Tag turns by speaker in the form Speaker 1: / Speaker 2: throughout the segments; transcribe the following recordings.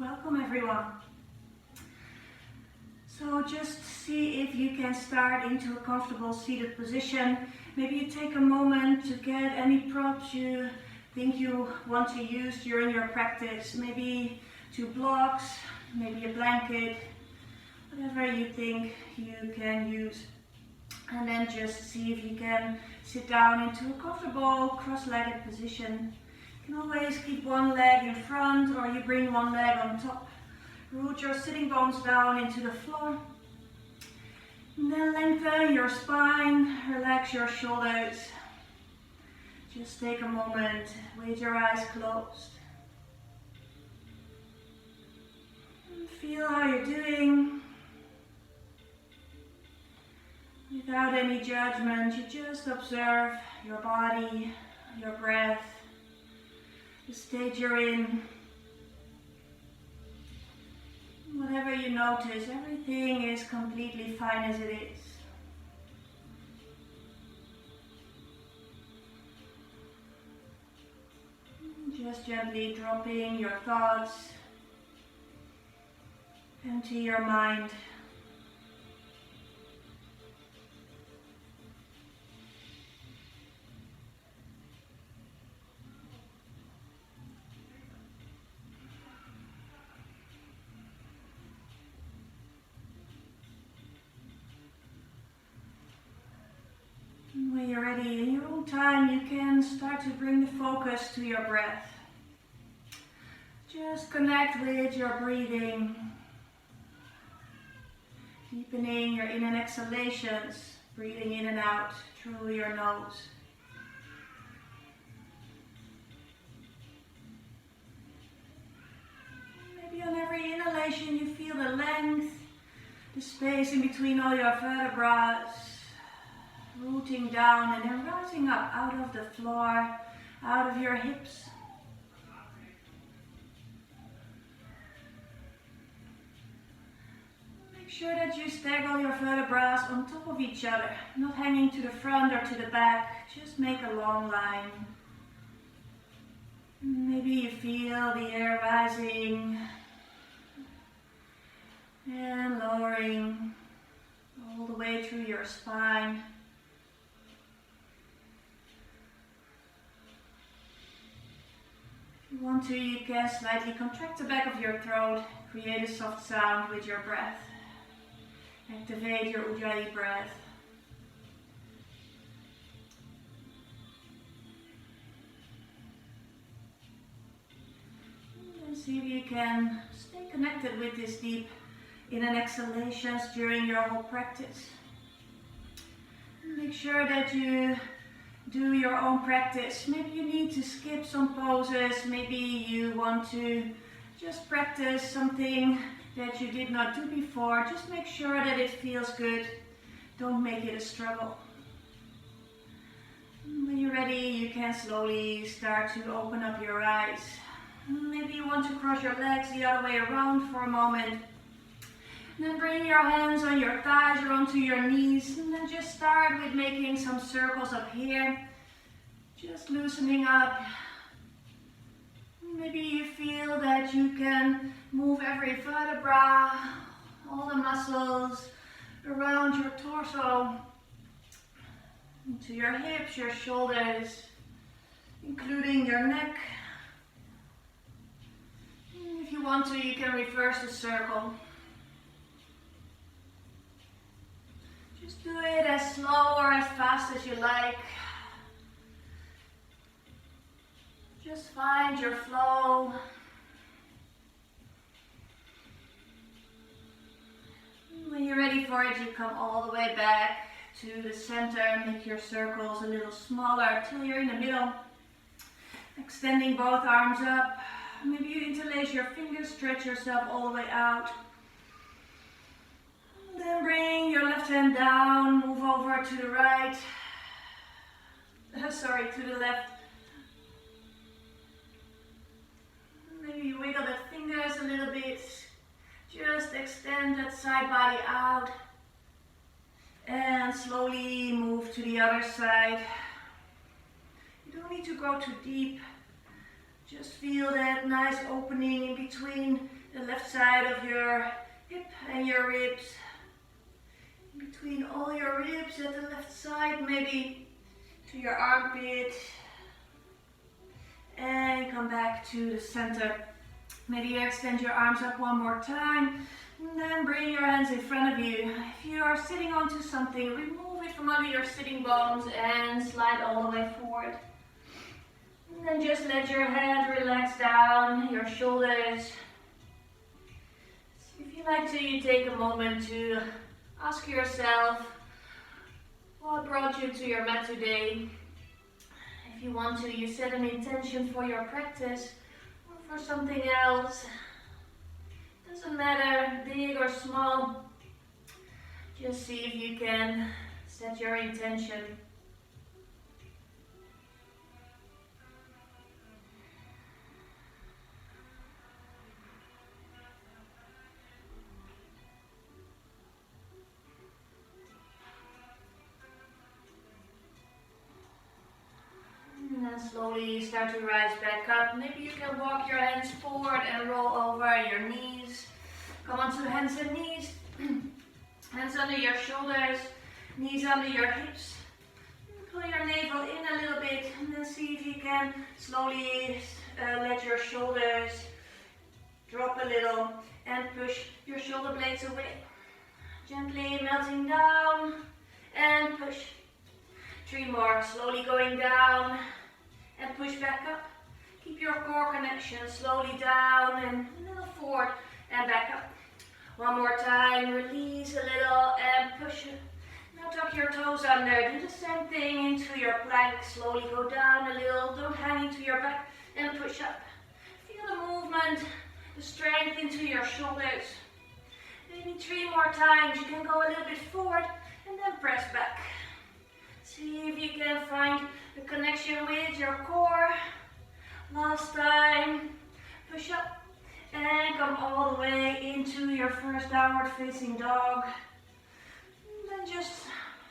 Speaker 1: Welcome everyone. So just see if you can start into a comfortable seated position. Maybe you take a moment to get any props you think you want to use during your practice. Maybe 2 blocks, maybe a blanket, whatever you think you can use. And then just see if you can sit down into a comfortable cross-legged position. You can always keep one leg in front or you bring one leg on top. Root your sitting bones down into the floor. And then lengthen your spine, relax your shoulders. Just take a moment with your eyes closed. And feel how you're doing. Without any judgment, you just observe your body, your breath, the state you're in. Whatever you notice, everything is completely fine as it is. Just gently dropping your thoughts, empty your mind. When you're ready, in your own time, you can start to bring the focus to your breath. Just connect with your breathing, deepening your in and exhalations, breathing in and out through your nose. Maybe on every inhalation you feel the length, the space in between all your vertebrae, rooting down and then rising up out of the floor, out of your hips. Make sure that you stack all your vertebrae on top of each other, not hanging to the front or to the back, just make a long line. Maybe you feel the air rising and lowering all the way through your spine. If you want to, you can slightly contract the back of your throat, create a soft sound with your breath. Activate your Ujjayi breath. And see if you can stay connected with this deep in and exhalations during your whole practice. Make sure that you do your own practice. Maybe you need to skip some poses. Maybe you want to just practice something that you did not do before. Just make sure that it feels good. Don't make it a struggle. When you're ready, you can slowly start to open up your eyes. Maybe you want to cross your legs the other way around for a moment. And then bring your hands on your thighs or onto your knees. And then just start with making some circles up here. Just loosening up. Maybe you feel that you can move every vertebra, all the muscles around your torso, into your hips, your shoulders, including your neck. If you want to, you can reverse the circle. Just do it as slow or as fast as you like. Just find your flow. When you're ready for it, you come all the way back to the center. Make your circles a little smaller till you're in the middle. Extending both arms up. Maybe you interlace your fingers, stretch yourself all the way out. Then bring your left hand down, move over to the right. To the left. Maybe you wiggle the fingers a little bit. Just extend that side body out. And slowly move to the other side. You don't need to go too deep. Just feel that nice opening in between the left side of your hip and your ribs. Between all your ribs at the left side, maybe to your armpit. And come back to the center. Maybe you extend your arms up one more time. And then bring your hands in front of you. If you are sitting onto something, remove it from under your sitting bones and slide all the way forward. And then just let your head relax down, your shoulders. So if you like to, you take a moment to ask yourself, what brought you to your mat today? If you want to, you set an intention for your practice or for something else. Doesn't matter, big or small. Just see if you can set your intention. And then slowly start to rise back up. Maybe you can walk your hands forward and roll over your knees. Come onto hands and knees. Hands under your shoulders, knees under your hips. Pull your navel in a little bit and then see if you can slowly let your shoulders drop a little and push your shoulder blades away. Gently melting down and push. 3 more, slowly going down and push back up. Keep your core connection, slowly down and a little forward and back up. 1 more time, release a little and push it. Now tuck your toes under, do the same thing into your plank. Slowly go down a little, don't hang into your back and push up. Feel the movement, the strength into your shoulders. Maybe 3 more times, you can go a little bit forward and then press back. See if you can find the connection with your core. Last time, push up. And come all the way into your first downward facing dog. And then just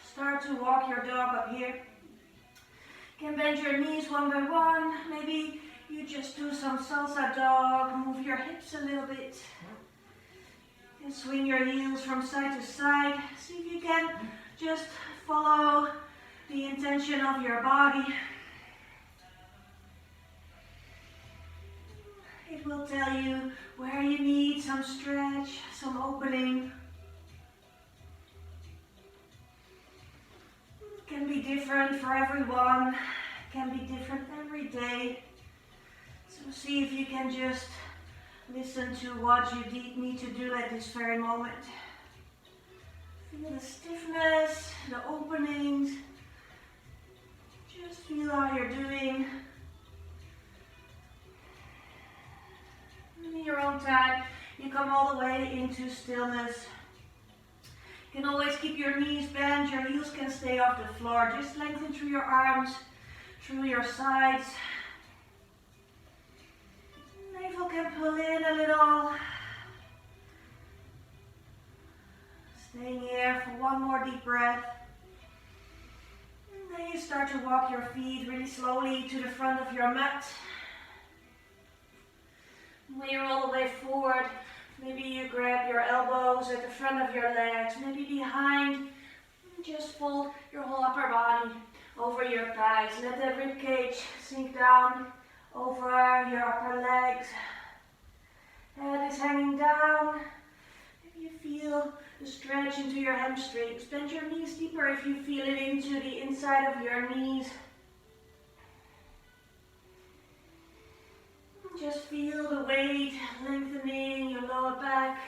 Speaker 1: start to walk your dog up here. You can bend your knees one by one. Maybe you just do some salsa dog. Move your hips a little bit. And swing your heels from side to side. See if you can just follow the intention of your body. It will tell you where you need some stretch, some opening. It can be different for everyone. It can be different every day. So see if you can just listen to what you need to do at this very moment. Feel the stiffness, the openings. Just feel how you're doing. In your own time, you come all the way into stillness. You can always keep your knees bent, your heels can stay off the floor. Just lengthen through your arms, through your sides. Navel can pull in a little. Staying here for 1 more deep breath. And then you start to walk your feet really slowly to the front of your mat. When you're all the way forward, maybe you grab your elbows at the front of your legs, maybe behind. Just fold your whole upper body over your thighs. Let the rib cage sink down over your upper legs. Head is hanging down. Maybe you feel the stretch into your hamstrings. Bend your knees deeper if you feel it into the inside of your knees. Just feel the weight lengthening your lower back.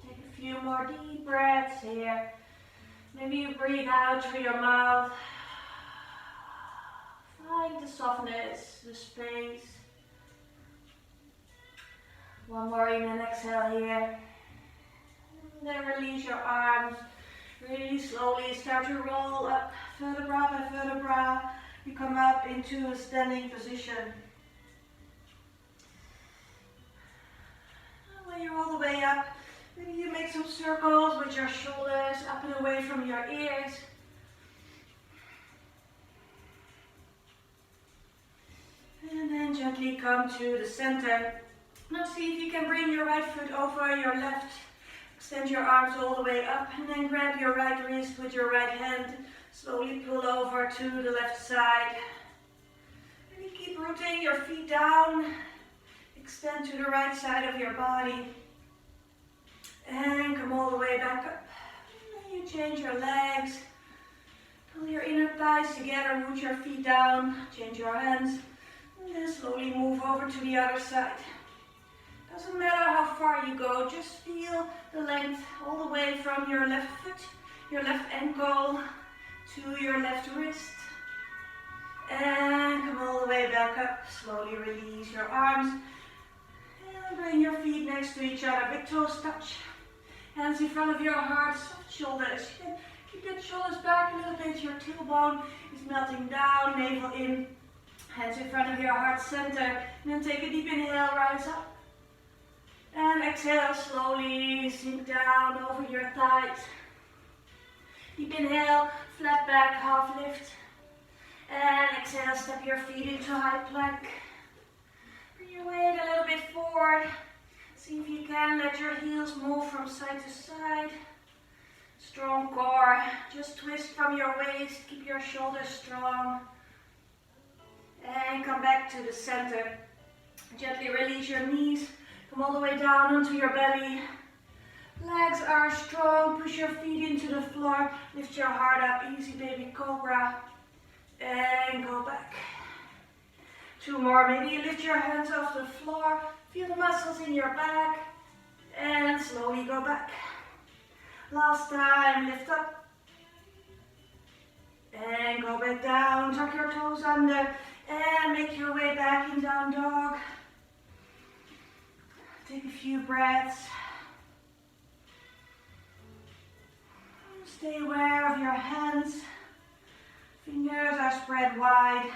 Speaker 1: Take a few more deep breaths here. Maybe you breathe out through your mouth. Find the softness, the space. 1 more in and exhale here. Then release your arms, really slowly start to roll up, vertebra by vertebra. You come up into a standing position. When you're all the way up, Maybe you make some circles with your shoulders up and away from your ears. And then gently come to the center. Now see if you can bring your right foot over your left. Extend your arms all the way up and then grab your right wrist with your right hand. Slowly pull over to the left side. Maybe keep rooting your feet down. Extend to the right side of your body. And come all the way back up. And then you change your legs. Pull your inner thighs together, root your feet down. Change your hands. And then slowly move over to the other side. Doesn't matter how far you go, just feel the length all the way from your left foot, your left ankle, to your left wrist. And come all the way back up. Slowly release your arms. And bring your feet next to each other. Big toes touch. Hands in front of your heart, soft shoulders. You can keep your shoulders back a little bit. Your tailbone is melting down, navel in. Hands in front of your heart center. And then take a deep inhale, rise up. And exhale, slowly sink down over your thighs. Deep inhale, flat back, half lift. And exhale, step your feet into high plank. Bring your weight a little bit forward. See if you can let your heels move from side to side. Strong core. Just twist from your waist. Keep your shoulders strong. And come back to the center. Gently release your knees. Come all the way down onto your belly. Legs are strong. Push your feet into the floor. Lift your heart up. Easy baby cobra. And go back. 2 more. Maybe you lift your hands off the floor. Feel the muscles in your back. And slowly go back. Last time. Lift up. And go back down. Tuck your toes under. And make your way back in down dog. Take a few breaths. Stay aware of your hands. Fingers are spread wide.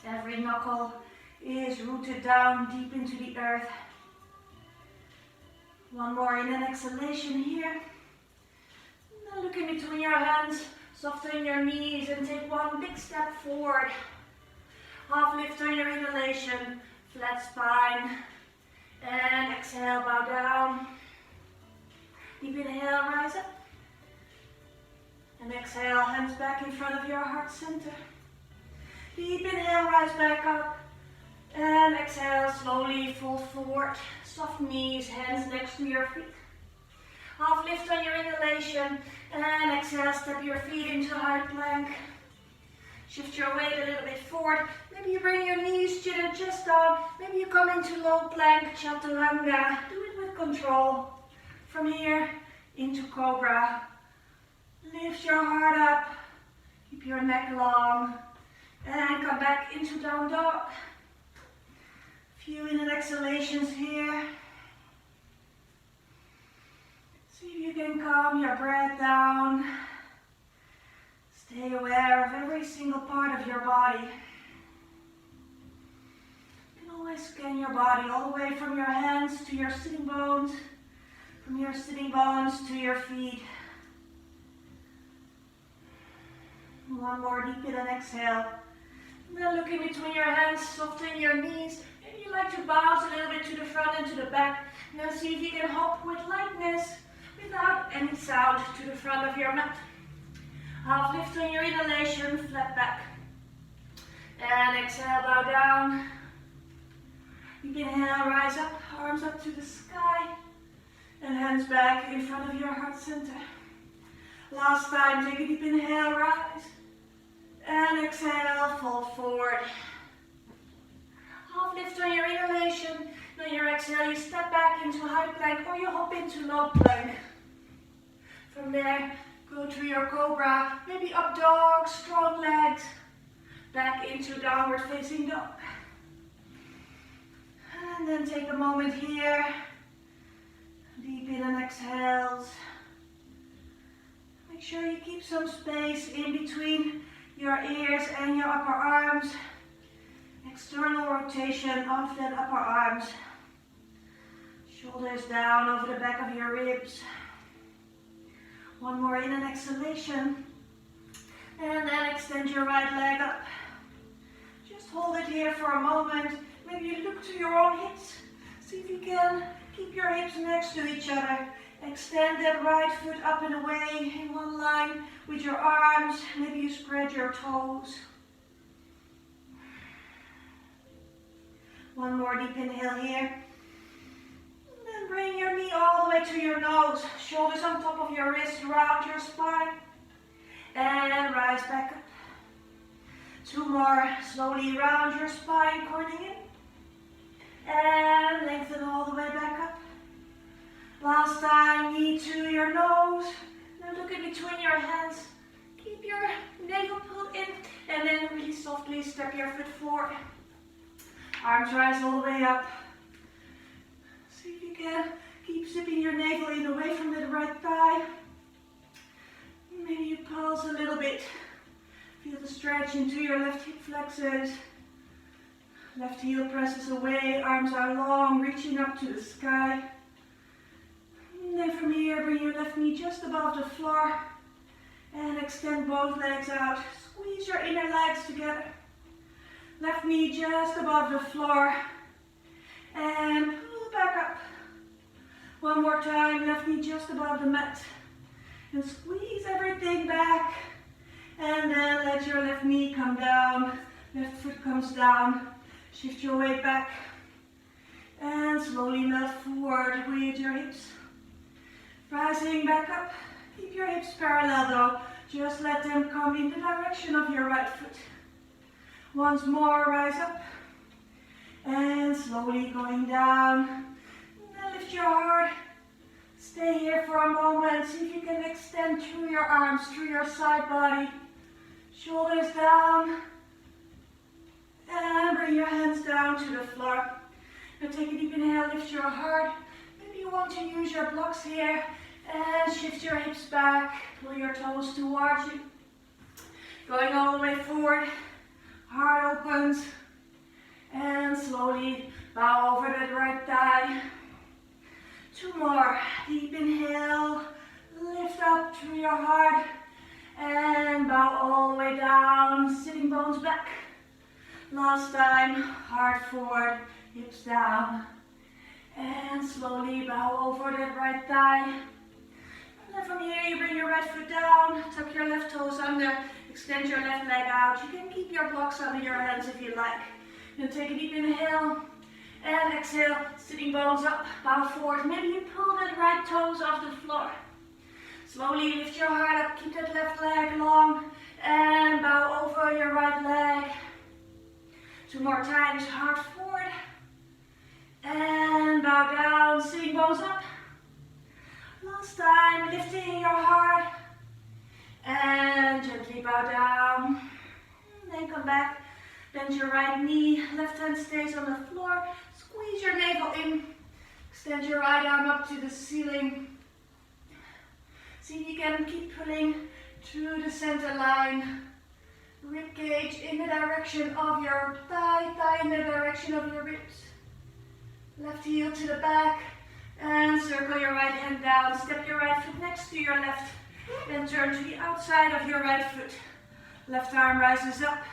Speaker 1: Every knuckle is rooted down deep into the earth. 1 more in an exhalation here. Now look in between your hands. Soften your knees and take 1 big step forward. Half lift on your inhalation. Flat spine. And exhale, bow down. Deep inhale, rise up. And exhale, hands back in front of your heart center. Deep inhale, rise back up. And exhale, slowly fold forward. Soft knees, hands next to your feet. Half lift on your inhalation. And exhale, step your feet into high plank. Shift your weight a little bit forward. Maybe you bring your knees, chin and chest down. Maybe you come into low plank, chaturanga. Do it with control. From here into cobra. Lift your heart up. Keep your neck long. And come back into down dog. Few in and exhalations here. See if you can calm your breath down. Stay aware of every single part of your body. You can always scan your body all the way from your hands to your sitting bones, from your sitting bones to your feet. 1 more deep in and exhale. And then look in between your hands, soften your knees. Maybe you like to bounce a little bit to the front and to the back. Now see if you can hop with lightness without any sound to the front of your mat. Half lift on your inhalation, flat back. And exhale, bow down. Deep inhale, rise up, arms up to the sky. And hands back in front of your heart center. Last time, take a deep inhale, rise. And exhale, fold forward. Half lift on your inhalation. On your exhale, you step back into high plank or you hop into low plank. From there, go to your cobra, maybe up dog, strong legs, back into downward facing dog. And then take a moment here, deep in and exhales. Make sure you keep some space in between your ears and your upper arms. External rotation of that upper arms. Shoulders down over the back of your ribs. One more in an exhalation. And then extend your right leg up. Just hold it here for a moment. Maybe you look to your own hips. See if you can keep your hips next to each other. Extend that right foot up and away in one line with your arms. Maybe you spread your toes. One more deep inhale here. And then bring your knee all the way to your nose. Shoulders on top of your wrist, round your spine. And rise back up. Two more. Slowly round your spine, curling in. And lengthen all the way back up. Last time, knee to your nose. Now look in between your hands. Keep your navel pulled in. And then really softly step your foot forward. Arms rise all the way up. See if you can keep zipping your navel in away from the right thigh. Maybe you pulse a little bit. Feel the stretch into your left hip flexors. Left heel presses away. Arms are long, reaching up to the sky. And then from here, bring your left knee just above the floor. And extend both legs out. Squeeze your inner legs together. Left knee just above the floor. And pull back up. One more time, left knee just above the mat. And squeeze everything back. And then let your left knee come down. Left foot comes down. Shift your weight back. And slowly melt forward with your hips. Rising back up. Keep your hips parallel though. Just let them come in the direction of your right foot. Once more, rise up. And slowly going down. And then lift your heart. Stay here for a moment. See if you can extend through your arms, through your side body. Shoulders down. And bring your hands down to the floor. Now take a deep inhale, lift your heart. Maybe you want to use your blocks here. And shift your hips back. Pull your toes towards you. Going all the way forward. Heart opens. And slowly bow over that right thigh. Two more. Deep inhale. Lift up through your heart. And bow all the way down. Sitting bones back. Last time. Heart forward. Hips down. And slowly bow over that right thigh. And then from here you bring your right foot down. Tuck your left toes under. Extend your left leg out. You can keep your blocks under your hands if you like. Then take a deep inhale. And exhale, sitting bones up, bow forward. Maybe you pull that right toes off the floor. Slowly lift your heart up, keep that left leg long. And bow over your right leg. Two more times, heart forward. And bow down, sitting bones up. Last time, lifting your heart. And gently bow down. And then come back. Bend your right knee, left hand stays on the floor. Squeeze your navel in. Extend your right arm up to the ceiling. See if you can keep pulling to the center line. Rib cage in the direction of your thigh, thigh in the direction of your ribs. Left heel to the back. And circle your right hand down. Step your right foot next to your left. Then turn to the outside of your right foot. Left arm rises up.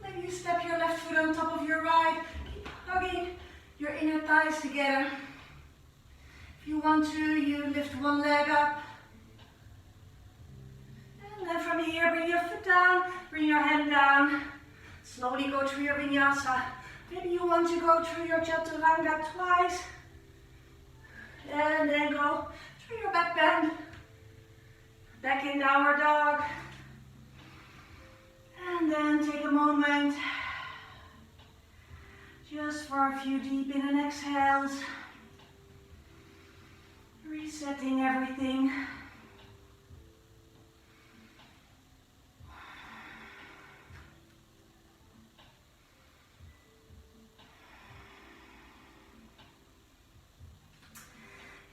Speaker 1: Maybe you step your left foot on top of your right. Keep hugging your inner thighs together. If you want to, you lift one leg up. And then from here, bring your foot down, bring your hand down. Slowly go through your vinyasa. Maybe you want to go through your chaturanga twice. And then go through your back bend. Back in downward dog. And then take a moment just for a few deep in and exhales. Resetting everything.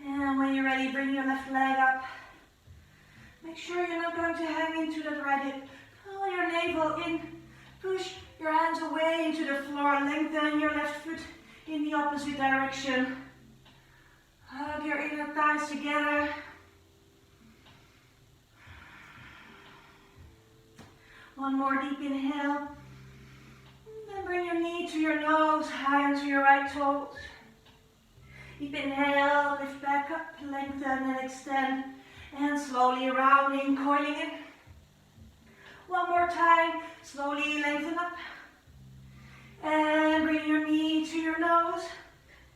Speaker 1: And when you're ready, bring your left leg up. Make sure you're not going to hang into that right hip. Pull your navel in. Push your hands away into the floor. Lengthen your left foot in the opposite direction. thighs together. One more deep inhale. Then bring your knee to your nose, high onto your right toes. Deep inhale, lift back up, lengthen and extend. And slowly rounding, coiling in. One more time, slowly lengthen up. And bring your knee to your nose.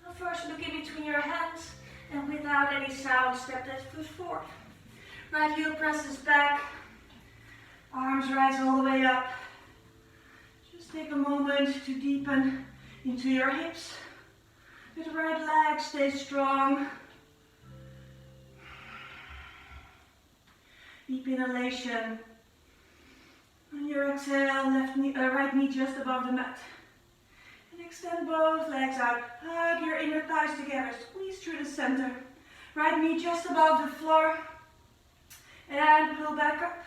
Speaker 1: Now first look in between your hands. And without any sound, step that foot forward. Right heel presses back. Arms rise all the way up. Just take a moment to deepen into your hips. With the right leg, stay strong. Deep inhalation. On your exhale, right knee just above the mat. And extend both legs out. Hug your inner thighs together. Squeeze through the center. Right knee just above the floor. And pull back up.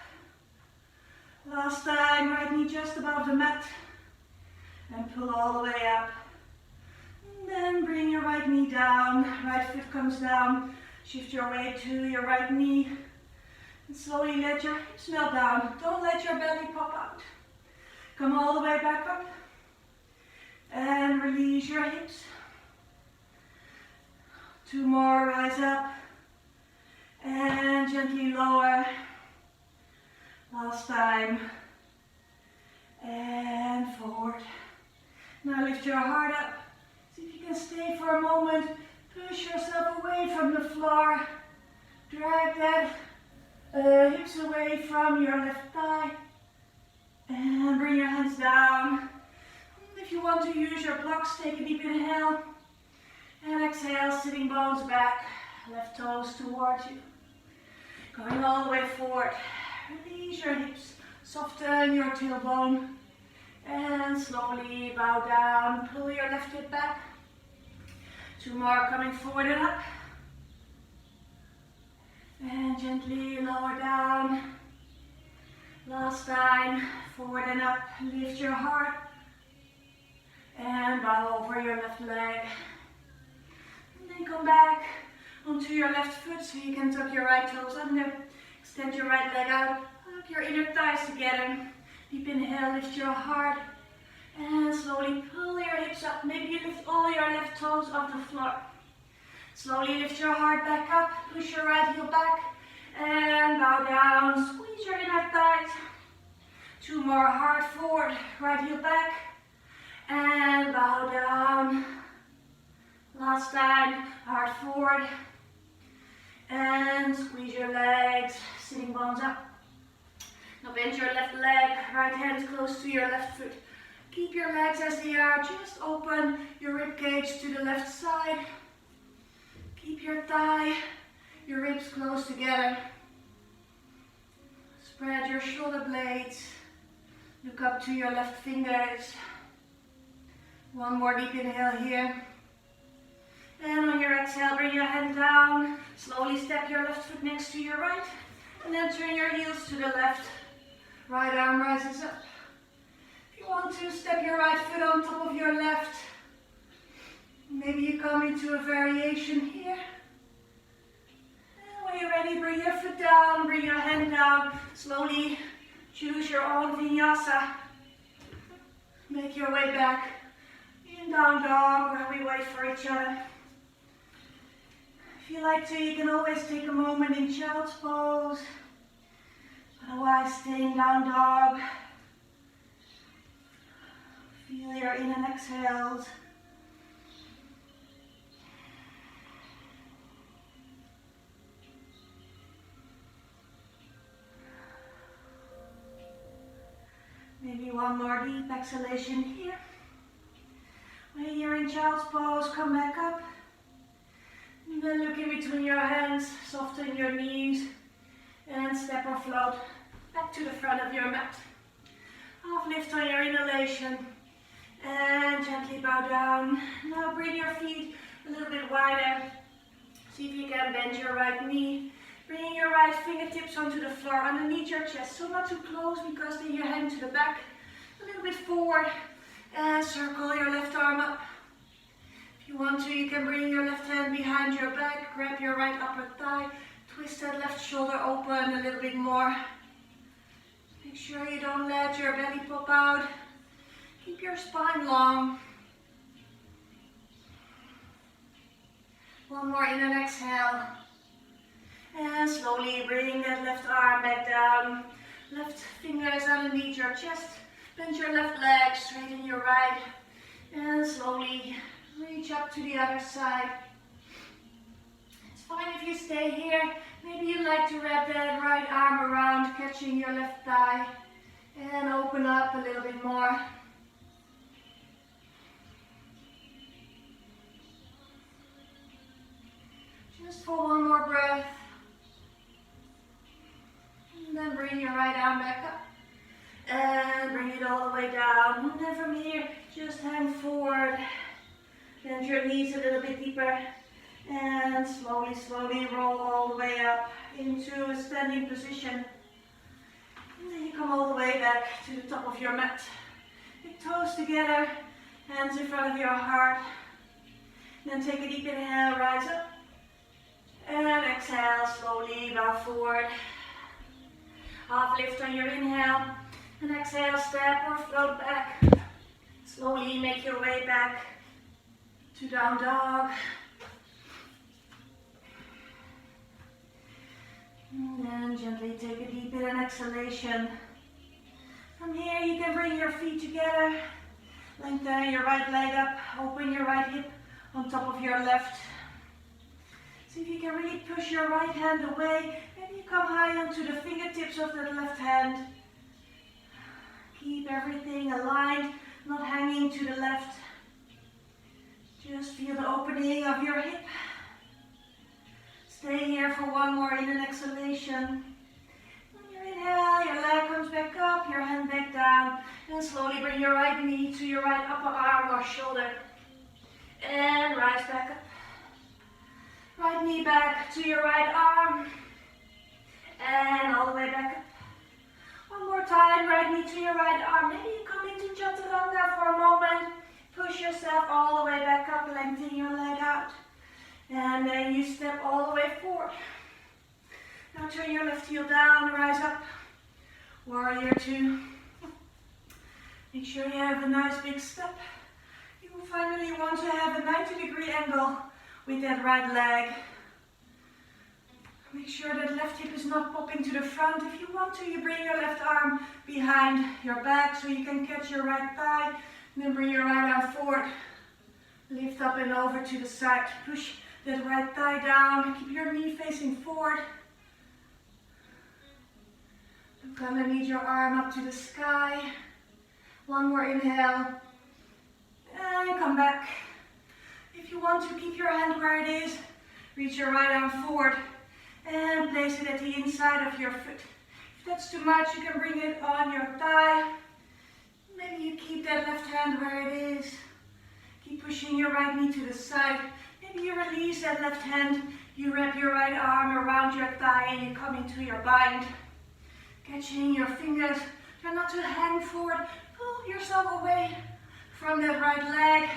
Speaker 1: Last time, right knee just above the mat. And pull all the way up. And then bring your right knee down. Right foot comes down. Shift your weight to your right knee. And slowly let your hips melt down. Don't let your belly pop out. Come all the way back up. And release your hips. Two more, rise up. And gently lower. Last time. And forward. Now lift your heart up. See if you can stay for a moment. Push yourself away from the floor. Drag that hips away from your left thigh. And bring your hands down. If you want to use your blocks, take a deep inhale. And exhale, sitting bones back. Left toes towards you. Going all the way forward. Release your hips. Soften your tailbone. And slowly bow down. Pull your left hip back. Two more coming forward and up. And gently lower down. Last time, forward and up. Lift your heart. And bow over your left leg. And then come back onto your left foot so you can tuck your right toes under. Extend your right leg out. Hug your inner thighs together. Deep inhale, lift your heart. And slowly pull your hips up. Maybe you lift all your left toes off the floor. Slowly lift your heart back up. Push your right heel back. And bow down. Squeeze your inner thighs. Two more, heart forward. Right heel back. And bow down. Last time, heart forward. And squeeze your legs. Sitting bones up. Now bend your left leg. Right hand close to your left foot. Keep your legs as they are. Just open your rib cage to the left side. Keep your thigh, your ribs close together. Spread your shoulder blades. Look up to your left fingers. One more deep inhale here. And on your exhale, bring your hand down. Slowly step your left foot next to your right. And then turn your heels to the left. Right arm rises up. If you want to, step your right foot on top of your left. Maybe you come into a variation here. And when you're ready, bring your foot down, bring your hand down. Slowly choose your own vinyasa. Make your way back in down dog while we wait for each other. If you like to, you can always take a moment in child's pose. Otherwise, stay in down dog. Feel your in and exhales. Maybe one more deep exhalation here. When you're in child's pose, come back up. And then look in between your hands, soften your knees, and step or float back to the front of your mat. Half lift on your inhalation, and gently bow down. Now bring your feet a little bit wider. See if you can bend your right knee. Bringing your right fingertips onto the floor underneath your chest. So not too close because then you hang to the back. A little bit forward and circle your left arm up. If If you want to, you can bring your left hand behind your back, grab your right upper thigh, twist that left shoulder open a little bit more. Make sure you don't let your belly pop out. Keep your spine long. One more in and exhale. And slowly bring that left arm back down. Left fingers underneath your chest. Bend your left leg, straighten your right. And slowly reach up to the other side. It's fine if you stay here. Maybe you'd like to wrap that right arm around, catching your left thigh. And open up a little bit more. Just for one more breath. And then bring your right arm back up. And bring it all the way down. And then from here, just hang forward. Bend your knees a little bit deeper. And slowly, slowly roll all the way up into a standing position. And then you come all the way back to the top of your mat. Big toes together, hands in front of your heart. Then take a deep inhale, rise up. And exhale, slowly bow forward. Half lift on your inhale. And exhale, step or float back. Slowly make your way back to down dog. And then gently take a deep in and exhalation. From here you can bring your feet together. Lengthen your right leg up. Open your right hip on top of your left. See if you can really push your right hand away. Maybe you come high onto the fingertips of that left hand. Keep everything aligned, not hanging to the left. Just feel the opening of your hip. Stay here for one more in an exhalation. On your inhale, your leg comes back up, your hand back down. And slowly bring your right knee to your right upper arm or shoulder. And rise back up. Right knee back to your right arm. And all the way back up. One more time, right knee to your right arm. Maybe you come into Chaturanga for a moment. Push yourself all the way back up, lengthen your leg out. And then you step all the way forward. Now turn your left heel down, rise up. Warrior two. Make sure you have a nice big step. You will finally want to have a 90-degree angle with that right leg. Make sure that left hip is not popping to the front. If you want to, you bring your left arm behind your back so you can catch your right thigh. And then bring your right arm forward. Lift up and over to the side. Push that right thigh down. Keep your knee facing forward. Look underneath your arm up to the sky. One more inhale. And come back. If you want to, keep your hand where it is. Reach your right arm forward. And place it at the inside of your foot. If that's too much, you can bring it on your thigh. Maybe you keep that left hand where it is. Keep pushing your right knee to the side. Maybe you release that left hand. You wrap your right arm around your thigh and you come into your bind. Catching your fingers. Try not to hang forward. Pull yourself away from that right leg.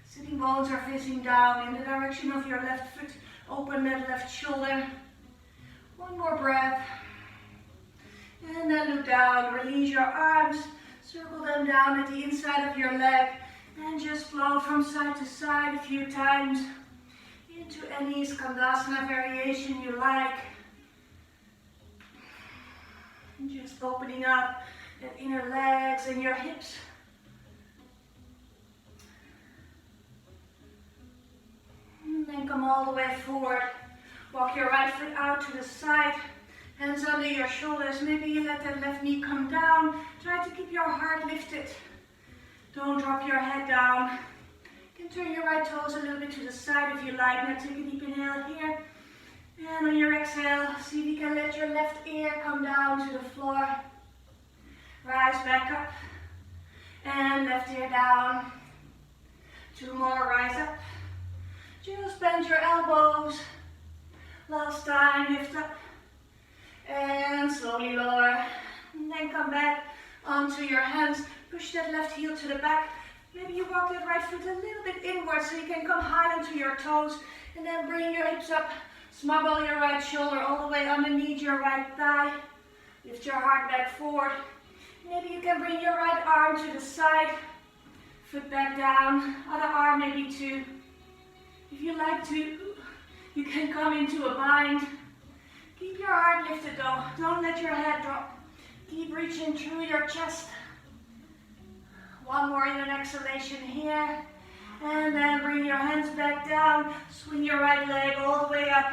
Speaker 1: Sitting bones are facing down in the direction of your left foot. Open that left shoulder. One more breath. And then look down. Release your arms. Circle them down at the inside of your leg. And just flow from side to side a few times. Into any Skandasana variation you like. And just opening up the inner legs and your hips. And then come all the way forward. Walk your right foot out to the side. Hands under your shoulders. Maybe you let that left knee come down. Try to keep your heart lifted. Don't drop your head down. You can turn your right toes a little bit to the side if you like. Now take a deep inhale here. And on your exhale, see if you can let your left ear come down to the floor. Rise back up. And left ear down. Two more, rise up. Just bend your elbows. Last time, lift up. And slowly lower. And then come back onto your hands. Push that left heel to the back. Maybe you walk that right foot a little bit inward so you can come high onto your toes, and then bring your hips up. Smuggle your right shoulder all the way underneath your right thigh. Lift your heart back forward. Maybe you can bring your right arm to the side. Foot back down. Other arm maybe too. If you like to, you can come into a bind. Keep your heart lifted though. Don't let your head drop. Keep reaching through your chest. One more in an exhalation here. And then bring your hands back down. Swing your right leg all the way up.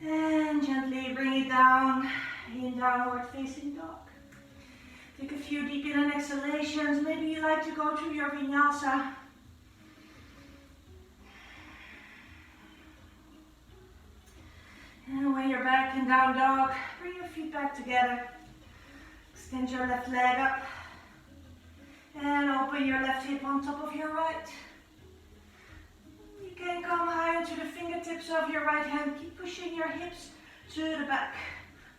Speaker 1: And gently bring it down in downward facing dog. Take a few deep in and exhalations. Maybe you like to go through your vinyasa. And when you're back in down dog, bring your feet back together. Extend your left leg up. And open your left hip on top of your right. You can come high to the fingertips of your right hand. Keep pushing your hips to the back.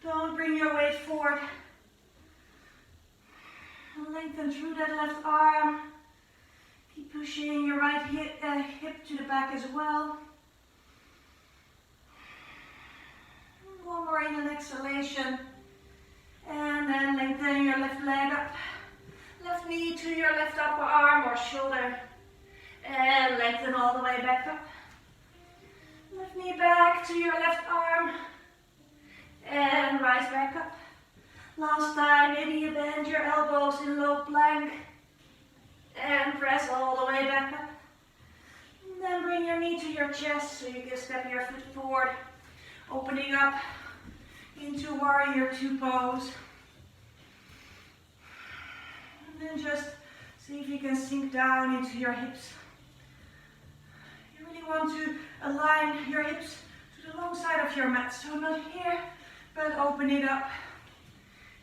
Speaker 1: Don't bring your weight forward. Lengthen through that left arm. Keep pushing your right hip to the back as well. One more in an exhalation. And then lengthen your left leg up. Left knee to your left upper arm or shoulder. And lengthen all the way back up. Left knee back to your left arm. And rise back up. Last time, maybe you bend your elbows in low plank. And press all the way back up. And then bring your knee to your chest so you can step your foot forward. Opening up into Warrior 2 pose. And then just see if you can sink down into your hips. You really want to align your hips to the long side of your mat. So not here, but open it up.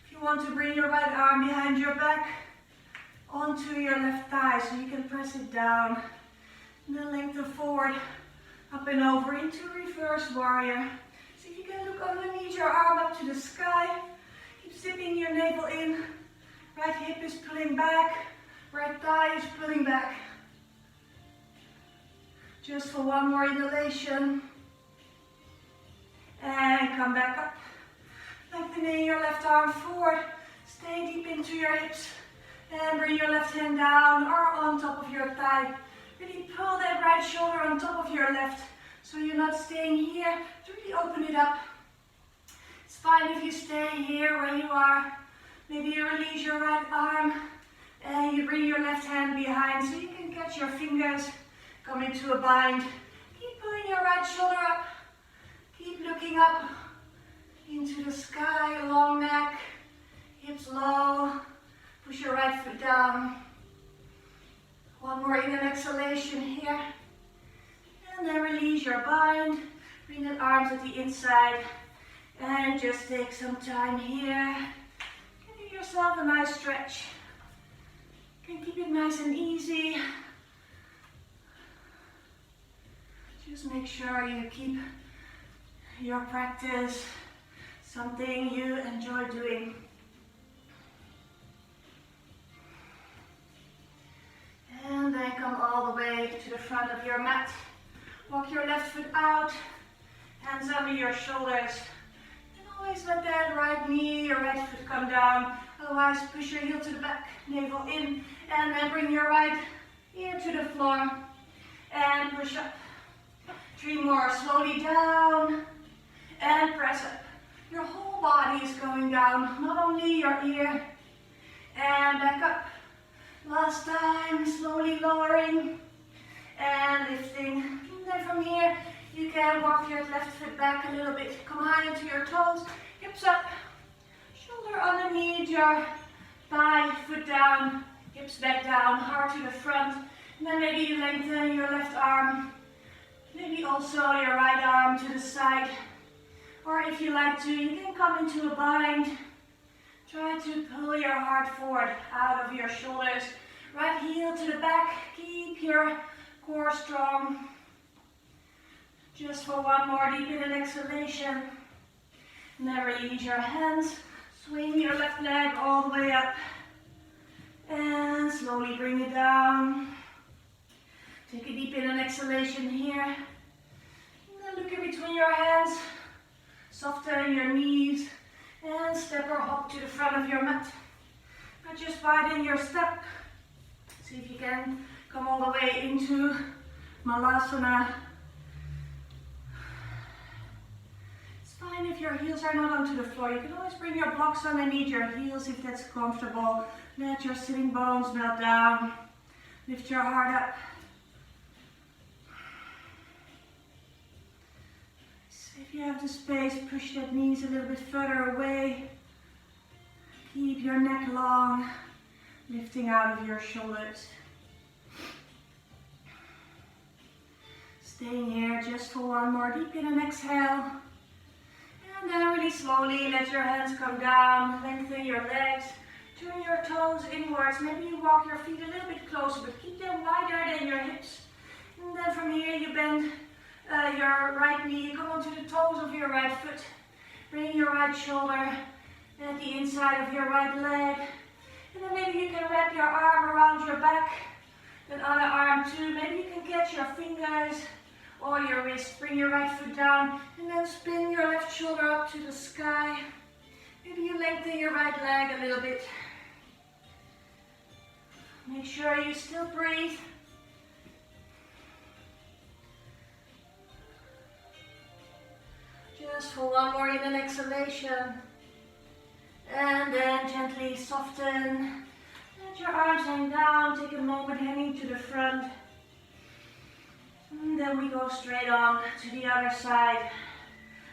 Speaker 1: If you want to bring your right arm behind your back onto your left thigh so you can press it down. And then lengthen forward, up and over into reverse warrior. See if you can look underneath your arm up to the sky. Keep zipping your navel in. Right hip is pulling back. Right thigh is pulling back. Just for one more inhalation. And come back up. Lengthening your left arm forward. Stay deep into your hips. And bring your left hand down or on top of your thigh. Really pull that right shoulder on top of your left. So you're not staying here. Really open it up. It's fine if you stay here where you are. Maybe you release your right arm. And you bring your left hand behind so you can catch your fingers. Come into a bind. Keep pulling your right shoulder up. Keep looking up into the sky, long neck, hips low. Push your right foot down. One more in an exhalation here. And then release your bind. Bring the arms at the inside. And just take some time here. Give yourself a nice stretch. You can keep it nice and easy. Just make sure you keep your practice something you enjoy doing. And then come all the way to the front of your mat. Walk your left foot out, hands under your shoulders. And always let that right knee or right foot come down. Otherwise, push your heel to the back, navel in, and then bring your right ear to the floor. And push up. 3 more, slowly down, and press up. Your whole body is going down, not only your ear. And back up. Last time, slowly lowering and lifting. And then from here, you can walk your left foot back a little bit. Come high into your toes, hips up, shoulder underneath your thigh, foot down, hips back down, heart to the front. And then maybe you lengthen your left arm, maybe also your right arm to the side. Or if you like to, you can come into a bind. Try to pull your heart forward out of your shoulders. Right heel to the back. Keep your core strong. Just for one more deep in an exhalation. And then release your hands. Swing your left leg all the way up. And slowly bring it down. Take a deep in and exhalation here. And then look in between your hands. Soften your knees. And step or hop to the front of your mat. Now just widen your step. See if you can come all the way into Malasana. It's fine if your heels are not onto the floor. You can always bring your blocks underneath your heels if that's comfortable. Let your sitting bones melt down. Lift your heart up. So if you have the space, push that knees a little bit further away. Keep your neck long, lifting out of your shoulders. Staying here just for one more deep in and exhale. And then really slowly let your hands come down, lengthen your legs, turn your toes inwards. Maybe you walk your feet a little bit closer, but keep them wider than your hips. And then from here you bend your right knee, come onto the toes of your right foot. Bring your right shoulder at the inside of your right leg. And then maybe you can wrap your arm around your back, that other arm too. Maybe you can catch your fingers or your wrist. Bring your right foot down and then spin your left shoulder up to the sky. Maybe you lengthen your right leg a little bit. Make sure you still breathe. Just for one more in an exhalation. And then gently soften. Let your arms hang down. Take a moment hanging to the front. And then we go straight on to the other side.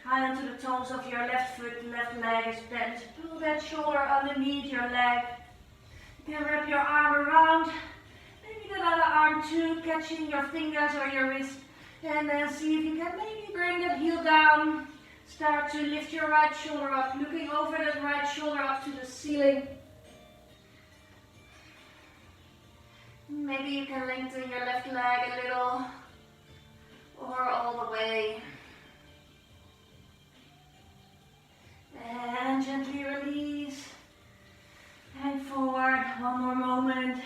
Speaker 1: Hand to the toes of your left foot. Left leg is bent. Pull that shoulder underneath your leg. You can wrap your arm around. Maybe that other arm too, catching your fingers or your wrist. And then see if you can maybe bring that heel down. Start to lift your right shoulder up, looking over that right shoulder up to the ceiling. Maybe you can lengthen your left leg a little, or all the way. And gently release. And forward, one more moment.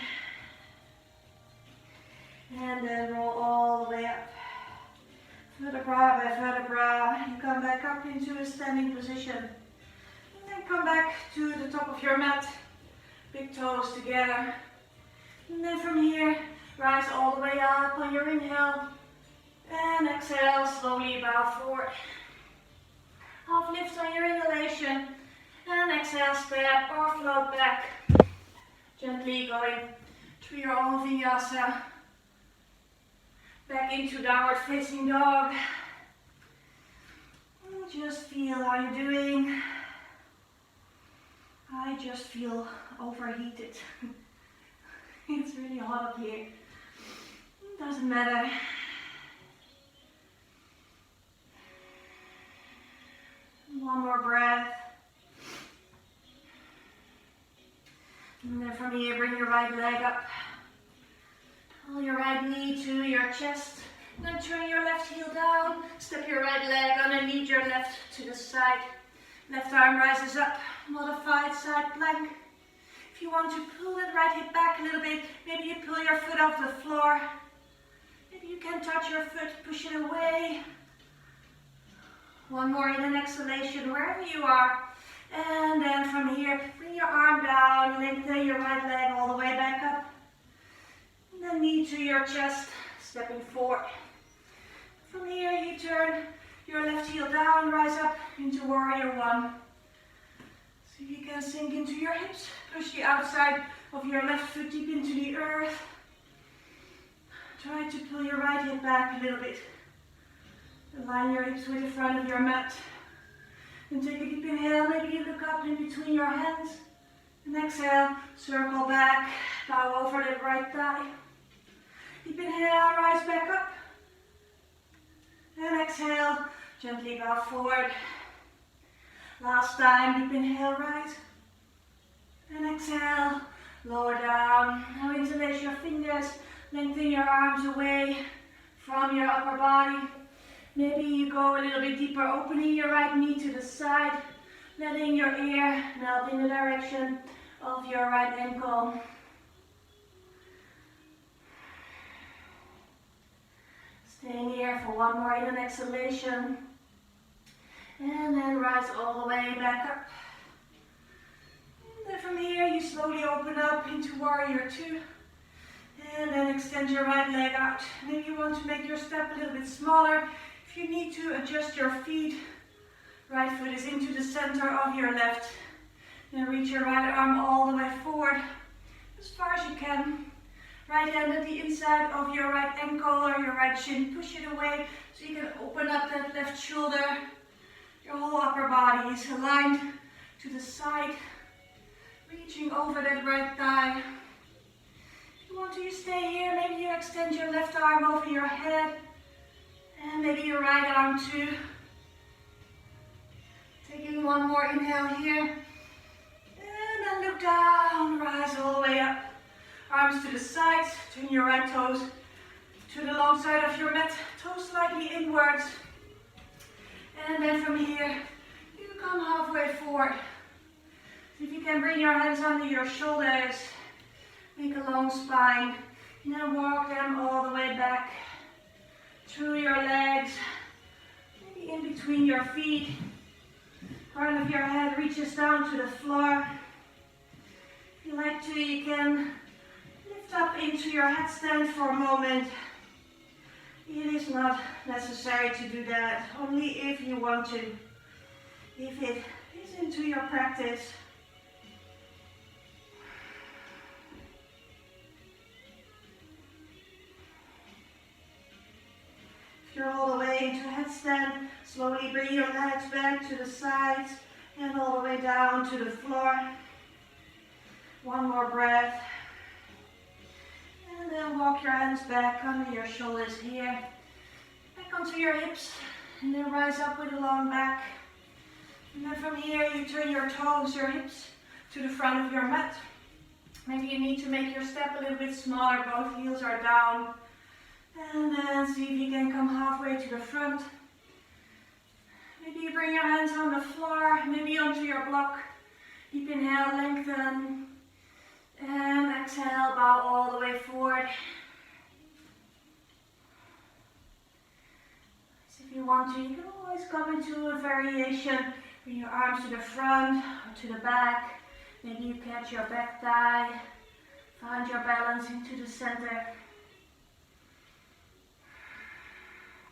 Speaker 1: And then roll all the way up. Vertebra by vertebra, you come back up into a standing position. And then come back to the top of your mat, big toes together. And then from here, rise all the way up on your inhale. And exhale, slowly bow forward. Half lift on your inhalation. And exhale, step or float back. Gently going to your own vinyasa. Back into downward facing dog. And just feel how you're doing. I just feel overheated. It's really hot up here. Doesn't matter. One more breath. And then from here, bring your right leg up. Pull your right knee to your chest. Then turn your left heel down. Step your right leg underneath your left to the side. Left arm rises up. Modified side plank. If you want to pull that right hip back a little bit, maybe you pull your foot off the floor. Maybe you can touch your foot, push it away. One more in an exhalation, wherever you are. And then from here, bring your arm down, lengthen your right leg all the way back up. And then knee to your chest, stepping forward. From here, you turn your left heel down, rise up into warrior one. See if you can sink into your hips. Push the outside of your left foot deep into the earth. Try to pull your right hip back a little bit. Align your hips with the front of your mat. And take a deep inhale, maybe you look up in between your hands. And exhale, circle back, bow over that right thigh. Deep inhale, rise back up. And exhale, gently bow forward. Last time, deep inhale, rise. And exhale, lower down. Now interlace your fingers, lengthen your arms away from your upper body. Maybe you go a little bit deeper, opening your right knee to the side, letting your ear melt in the direction of your right ankle. here for one more in an exhalation. And then rise all the way back up. And then from here you slowly open up into warrior two. And then extend your right leg out. Maybe you want to make your step a little bit smaller. If you need to adjust your feet, right foot is into the center of your left. Then reach your right arm all the way forward, as far as you can. Right hand at the inside of your right ankle or your right shin. Push it away so you can open up that left shoulder. Your whole upper body is aligned to the side, reaching over that right thigh. If you want to, you stay here. Maybe you extend your left arm over your head, and maybe your right arm too. Taking one more inhale here, and then look down, rise all the way up. Arms to the sides, turn your right toes to the long side of your mat, toes slightly inwards. And then from here, you come halfway forward. See if you can bring your hands under your shoulders, make a long spine, and then walk them all the way back through your legs, maybe in between your feet. Part of your head reaches down to the floor. If you like to, you can lift up into your headstand for a moment. It is not necessary to do that, only if you want to. If it is into your practice. If you're all the way into headstand, slowly bring your legs back to the sides and all the way down to the floor. One more breath. And then walk your hands back under your shoulders here. Back onto your hips. And then rise up with a long back. And then from here you turn your toes, your hips to the front of your mat. Maybe you need to make your step a little bit smaller. Both heels are down. And then see if you can come halfway to the front. Maybe you bring your hands on the floor, maybe onto your block. Deep inhale, lengthen. And exhale, bow all the way forward. So if you want to, you can always come into a variation. Bring your arms to the front or to the back. Maybe you catch your back thigh. Find your balance into the center.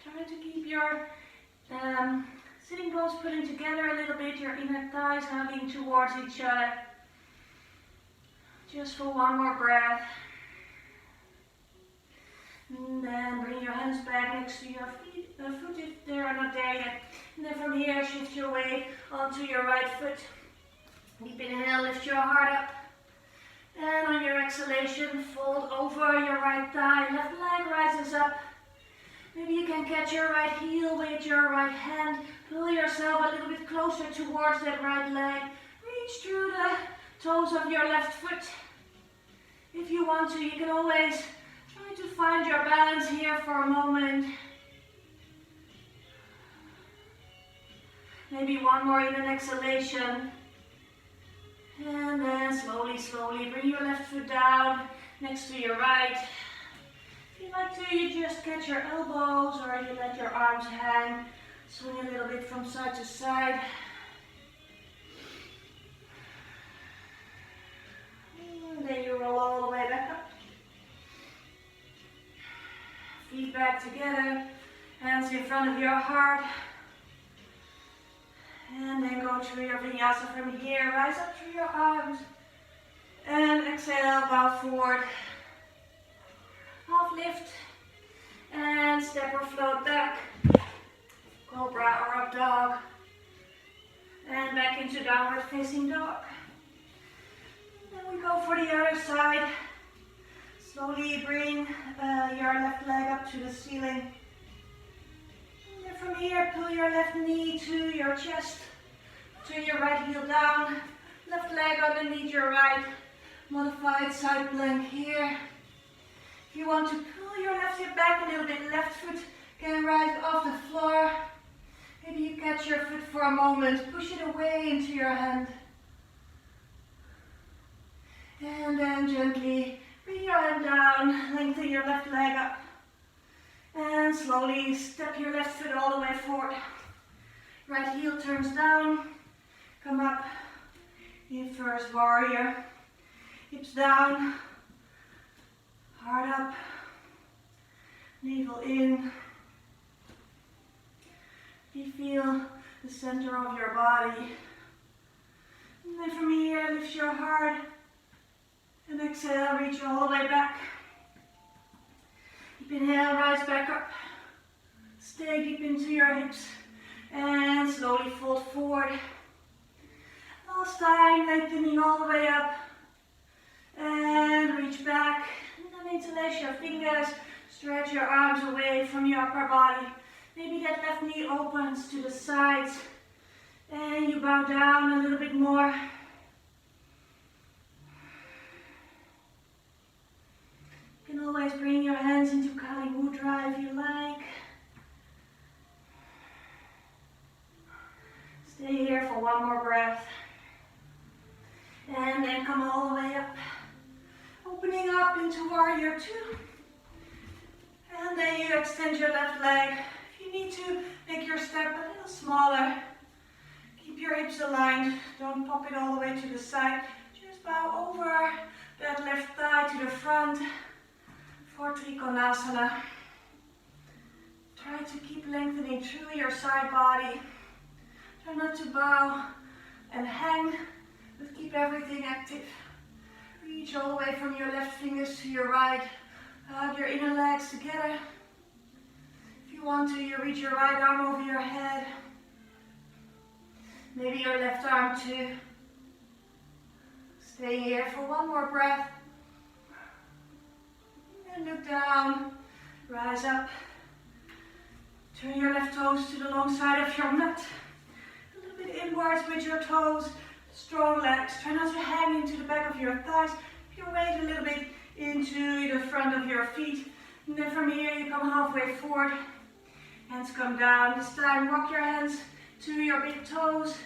Speaker 1: Try to keep your sitting bones pulling together a little bit, your inner thighs hugging towards each other. Just for one more breath. And then bring your hands back next to your foot if they are not there yet. And then from here, shift your weight onto your right foot. Deep inhale, lift your heart up. And on your exhalation, fold over your right thigh. Left leg rises up. Maybe you can catch your right heel with your right hand. Pull yourself a little bit closer towards that right leg. Reach through the toes of your left foot. If you want to, you can always try to find your balance here for a moment. Maybe one more in an exhalation. And then slowly, slowly bring your left foot down next to your right. If you like to, you just catch your elbows or you let your arms hang. Swing a little bit from side to side. And then you roll all the way back up. Feet back together. Hands in front of your heart. And then go through your vinyasa from here. Rise up through your arms. And exhale, bow forward. Half lift. And step or float back. Cobra or up dog. And back into downward facing dog. And then we go for the other side. Slowly bring your left leg up to the ceiling. And then from here, pull your left knee to your chest. Turn your right heel down. Left leg underneath your right. Modified side plank here. If you want to pull your left hip back a little bit, left foot can rise off the floor. Maybe you catch your foot for a moment, push it away into your hand. And then gently bring your hand down, lengthen your left leg up. And slowly step your left foot all the way forward. Right heel turns down. Come up. Inverse warrior. Hips down. Heart up. Navel in. You feel the center of your body. And then from here, lift your heart. And exhale, reach all the way back. Deep inhale, rise back up. Stay deep into your hips. And slowly fold forward. Last time, lengthening all the way up. And reach back. And then interlace your fingers. Stretch your arms away from your upper body. Maybe that left knee opens to the sides. And you bow down a little bit more. You can always bring your hands into Kali Mudra if you like. Stay here for one more breath. And then come all the way up. Opening up into Warrior 2. And then you extend your left leg. If you need to, make your step a little smaller. Keep your hips aligned. Don't pop it all the way to the side. Just bow over that left thigh to the front for Trikonasana. Try to keep lengthening through your side body. Try not to bow and hang, but keep everything active. Reach all the way from your left fingers to your right. Hug your inner legs together. If you want to, you reach your right arm over your head. Maybe your left arm too. Stay here for one more breath. And look down. Rise up. Turn your left toes to the long side of your mat. A little bit inwards with your toes. Strong legs. Try not to hang into the back of your thighs. Keep your weight a little bit into the front of your feet. And then from here you come halfway forward. Hands come down. This time rock your hands to your big toes.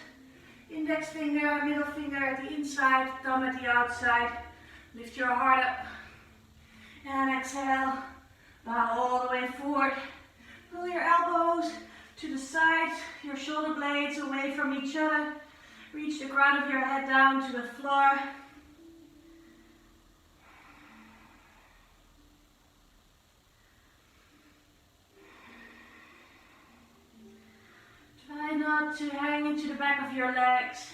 Speaker 1: Index finger, middle finger at the inside, thumb at the outside. Lift your heart up. And exhale. Bow all the way forward. Pull your elbows to the sides, your shoulder blades away from each other. Reach the crown of your head down to the floor. Try not to hang into the back of your legs.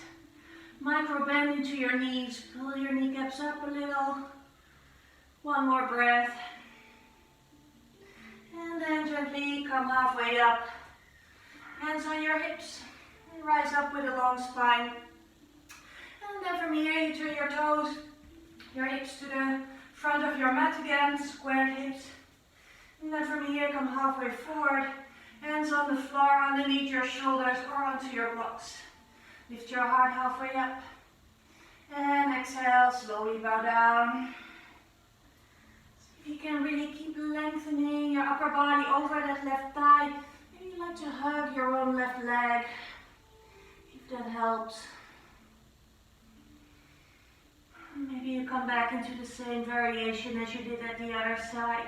Speaker 1: Micro bend into your knees. Pull your kneecaps up a little. One more breath. And then gently come halfway up. Hands on your hips. And rise up with a long spine. And then from here you turn your toes, your hips to the front of your mat again. Squared hips. And then from here come halfway forward. Hands on the floor underneath your shoulders or onto your blocks. Lift your heart halfway up. And exhale, slowly bow down. See if you can really keep lengthening your upper body over that left thigh. Maybe you like to hug your own left leg, if that helps. Maybe you come back into the same variation as you did at the other side.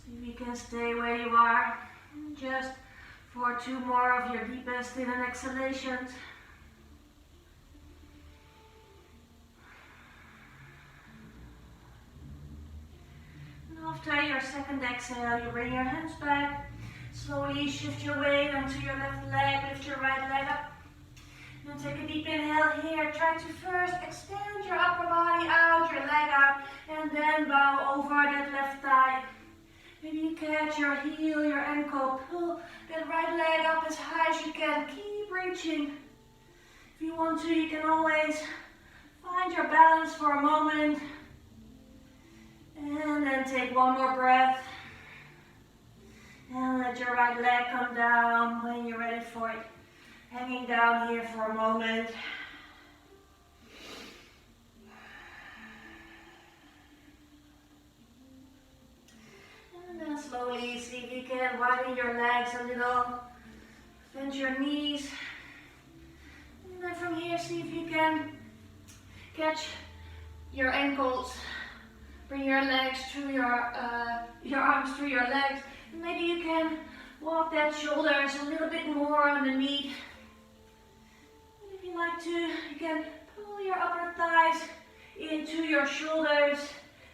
Speaker 1: See if you can stay where you are, just for 2 more of your deepest in and exhalations. And after your second exhale, you bring your hands back. Slowly shift your weight onto your left leg, lift your right leg up. And take a deep inhale here. Try to first extend your upper body out, your leg out, and then bow over that left thigh. Maybe you catch your heel, your ankle, pull that right leg up as high as you can. Keep reaching. If you want to, you can always find your balance for a moment. And then take one more breath. And let your right leg come down when you're ready for it. Hanging down here for a moment. And then slowly see if you can widen your legs a little. Bend your knees. And then from here, see if you can catch your ankles. Bring your legs through your arms through your legs. And maybe you can walk that shoulders a little bit more underneath. And if you like to, you can pull your upper thighs into your shoulders.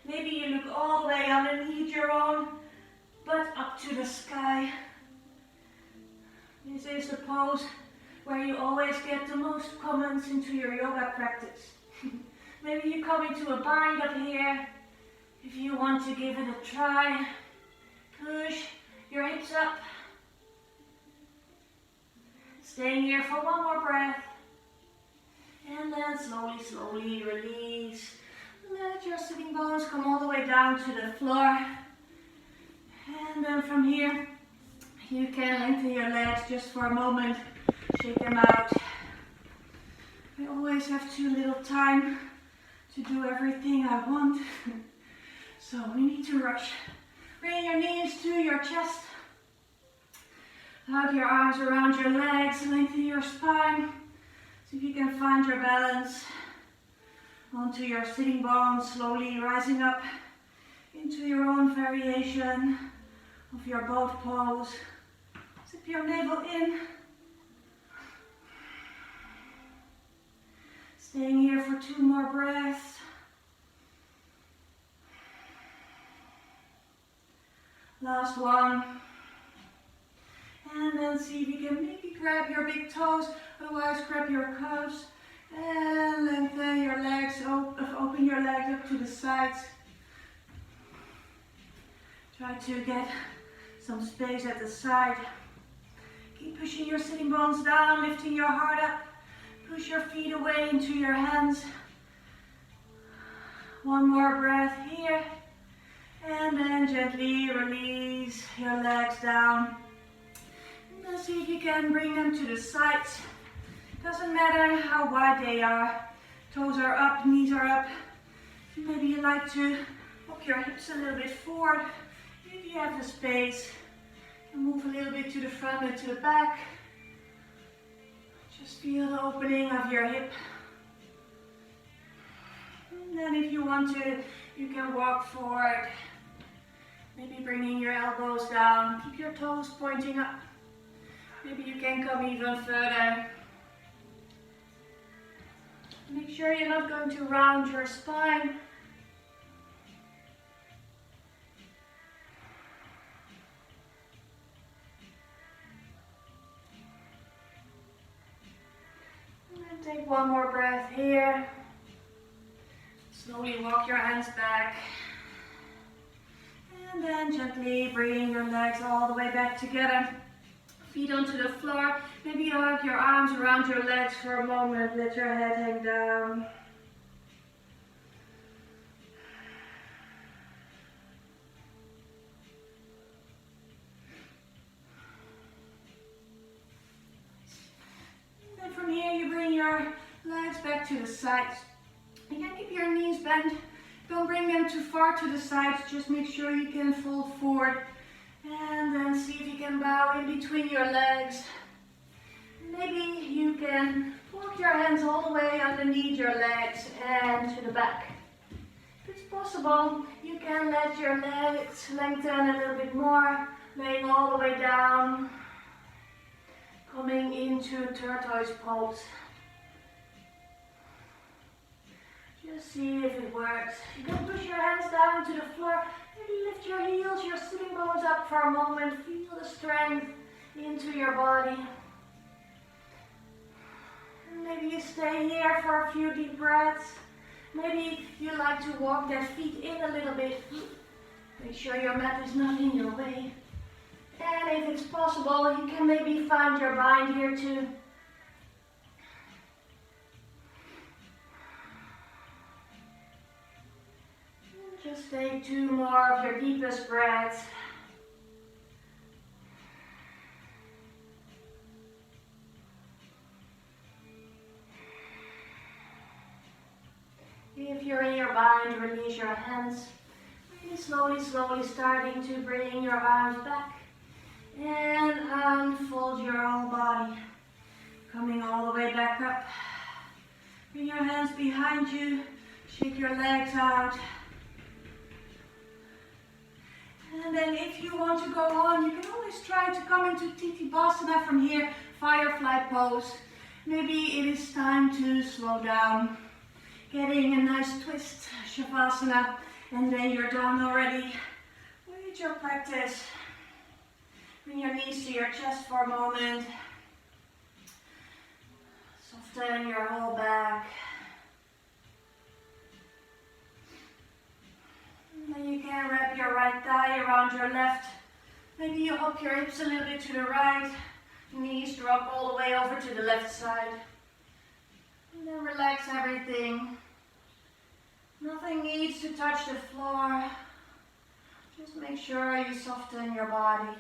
Speaker 1: Maybe you look all the way underneath your own butt up to the sky. This is the pose where you always get the most comments into your yoga practice. Maybe you come into a bind up here. If you want to give it a try, push your hips up. Staying here for one more breath. And then slowly, slowly release. Let your sitting bones come all the way down to the floor. And then from here, you can lengthen your legs just for a moment. Shake them out. I always have too little time to do everything I want. So we need to rush. Bring your knees to your chest. Hug your arms around your legs. Lengthen your spine. See if you can find your balance onto your sitting bones. Slowly rising up into your own variation of your boat pose. Zip your navel in. Staying here for 2 more breaths. Last one. And then see if you can maybe grab your big toes, otherwise grab your calves. And lengthen your legs, open your legs up to the sides. Try to get some space at the side. Keep pushing your sitting bones down, lifting your heart up. Push your feet away into your hands. One more breath here. And then gently release your legs down. And then see if you can bring them to the sides. Doesn't matter how wide they are. Toes are up, knees are up. Maybe you like to walk your hips a little bit forward. If you have the space, you move a little bit to the front and to the back. Just feel the opening of your hip. And then if you want to, you can walk forward. Maybe bringing your elbows down. Keep your toes pointing up. Maybe you can come even further. Make sure you're not going to round your spine. Take one more breath here. Slowly walk your hands back. And then gently bring your legs all the way back together. Feet onto the floor. Maybe hug your arms around your legs for a moment. Let your head hang down. And from here you bring your legs back to the sides. You can keep your knees bent. Don't bring them too far to the sides. Just make sure you can fold forward. And then see if you can bow in between your legs. Maybe you can walk your hands all the way underneath your legs and to the back. If it's possible, you can let your legs lengthen a little bit more, laying all the way down, coming into Tortoise Pose. Just see if it works. You can push your hands down to the floor. Maybe lift your heels, your sitting bones up for a moment. Feel the strength into your body. And maybe you stay here for a few deep breaths. Maybe you like to walk their feet in a little bit. Make sure your mat is not in your way. And if it's possible, you can maybe find your bind here too. Just take 2 more of your deepest breaths. If you're in your bind, release your hands. Really slowly, slowly starting to bring your arms back. And unfold your whole body. Coming all the way back up. Bring your hands behind you. Shake your legs out. And then if you want to go on, you can always try to come into Tortoise from here, firefly pose. Maybe it is time to slow down. Getting a nice twist, Shavasana, and then you're done already with your practice. Bring your knees to your chest for a moment. Soften your whole back. And then you can wrap your right thigh around your left. Maybe you hop your hips a little bit to the right. Knees drop all the way over to the left side. And then relax everything. Nothing needs to touch the floor. Just make sure you soften your body.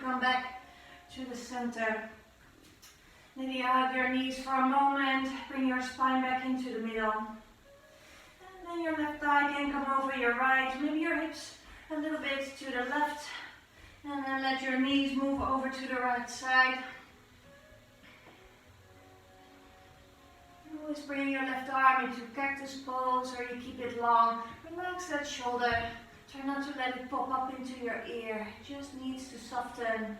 Speaker 1: Come back to the center. Maybe hug your knees for a moment. Bring your spine back into the middle. And then your left thigh can come over your right. Maybe your hips a little bit to the left. And then let your knees move over to the right side. Always bring your left arm into cactus pose, or you keep it long. Relax that shoulder. Try not to let it pop up into your ear. It just needs to soften.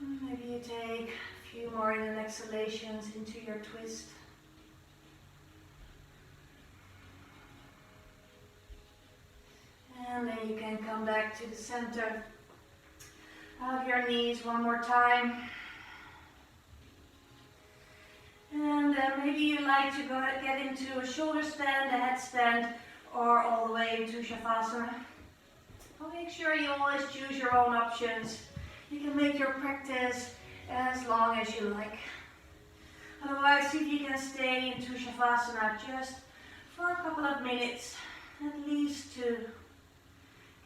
Speaker 1: Maybe you take a few more in and exhalations into your twist. And then you can come back to the center. Hug your knees one more time. And maybe you like to get into a shoulder stand, a headstand, or all the way into Shavasana. I'll make sure you always choose your own options. You can make your practice as long as you like. Otherwise, see if you can stay into Shavasana just for a couple of minutes, at least to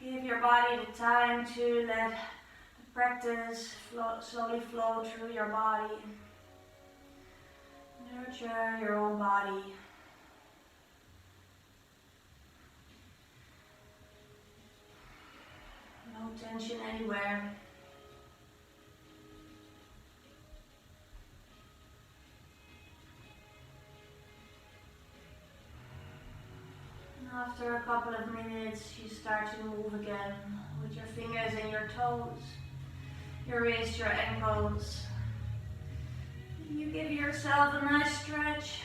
Speaker 1: give your body the time to let the practice slowly flow through your body. Nurture your own body. No tension anywhere. And after a couple of minutes, you start to move again with your fingers and your toes, your wrists, your ankles. You give yourself a nice stretch.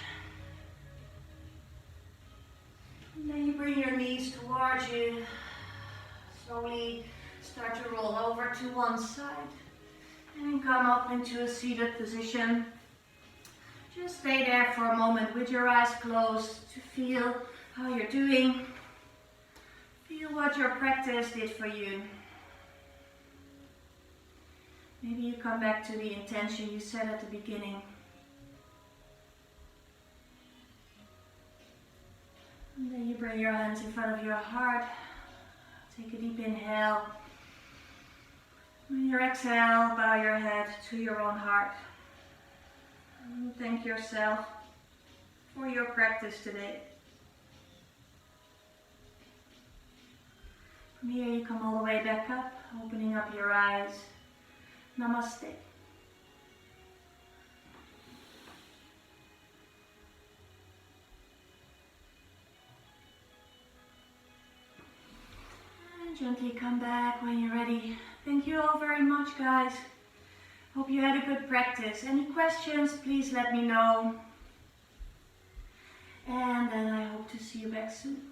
Speaker 1: And then you bring your knees towards you. Slowly start to roll over to one side. And come up into a seated position. Just stay there for a moment with your eyes closed to feel how you're doing. Feel what your practice did for you. Maybe you come back to the intention you set at the beginning. And then you bring your hands in front of your heart. Take a deep inhale. When you exhale, bow your head to your own heart. And thank yourself for your practice today. From here you come all the way back up, opening up your eyes. Namaste. And gently come back when you're ready. Thank you all very much, guys. Hope you had a good practice. Any questions, please let me know. And then I hope to see you back soon.